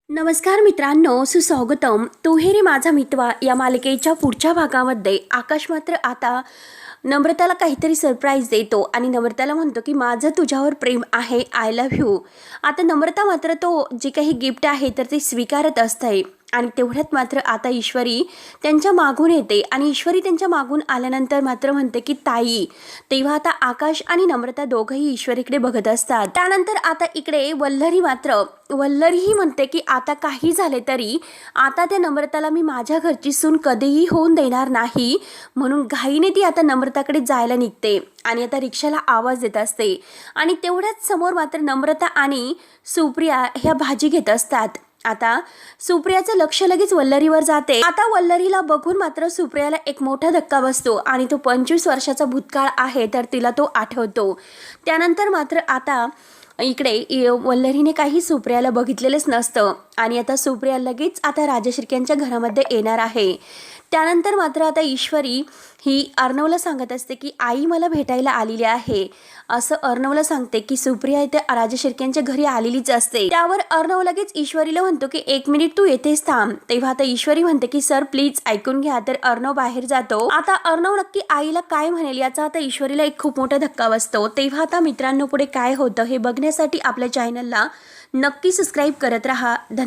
नमस्कार मित्रांनो, सुस्वागतम. तू हे रे माझा मितवा या मालिकेच्या पुढच्या भागामध्ये आकाश मात्र आता नम्रताला काहीतरी सरप्राईज देतो आणि नम्रताला म्हणतो की माझं तुझ्यावर प्रेम आहे, आय लव्ह यू. आता नम्रता मात्र तो जे काही गिफ्ट आहे तर ते स्वीकारत असते आणि तेवढ्यात मात्र आता ईश्वरी त्यांच्या मागून येते आणि ईश्वरी त्यांच्या मागून आल्यानंतर मात्र म्हणते की ताई. तेव्हा आता आकाश आणि नम्रता दोघंही ईश्वरीकडे बघत असतात. त्यानंतर आता इकडे वल्लरीही म्हणते की आता काही झाले तरी आता त्या नम्रताला मी माझ्या घरची सून कधीही होऊन देणार नाही, म्हणून घाईने ती आता नम्रताकडे जायला निघते आणि आता रिक्षाला आवाज देत असते आणि तेवढ्याच समोर मात्र नम्रता आणि सुप्रिया ह्या भाजी घेत असतात. आता सुप्रियाचं लक्ष लगेच वल्लरीवर जाते. आता वल्लरीला बघून मात्र सुप्रियाला एक मोठा धक्का बसतो आणि तो 25 वर्षाचा भूतकाळ आहे तर तिला तो आठवतो. त्यानंतर मात्र आता इकडे वल्लरीने काही सुप्रियाला बघितलेलंच नसतं आणि आता सुप्रिया लगेच आता राजश्रीक्यांच्या घरामध्ये येणार आहे. त्यानंतर मात्र आता ईश्वरी ही अर्णवला सांगत असते की आई मला भेटायला आलेली आहे, असं अर्णवला सांगते की सुप्रिया इथे राजशिर्क्यांच्या घरी आलेलीच असते. त्यावर अर्णव लगेच ईश्वरीला म्हणतो की 1 मिनिट तू येतेस थांब. तेव्हा आता ईश्वरी म्हणते की सर प्लीज ऐकून घ्या. तर अर्णव बाहेर जातो. आता अर्णव नक्की आईला काय म्हणेल याचा आता ईश्वरीला एक खूप मोठा धक्का बसतो. तेव्हा आता मित्रांनो पुढे काय होतं हे बघण्यासाठी आपल्या चॅनलला नक्की सबस्क्राईब करत राहा. धन्यवाद.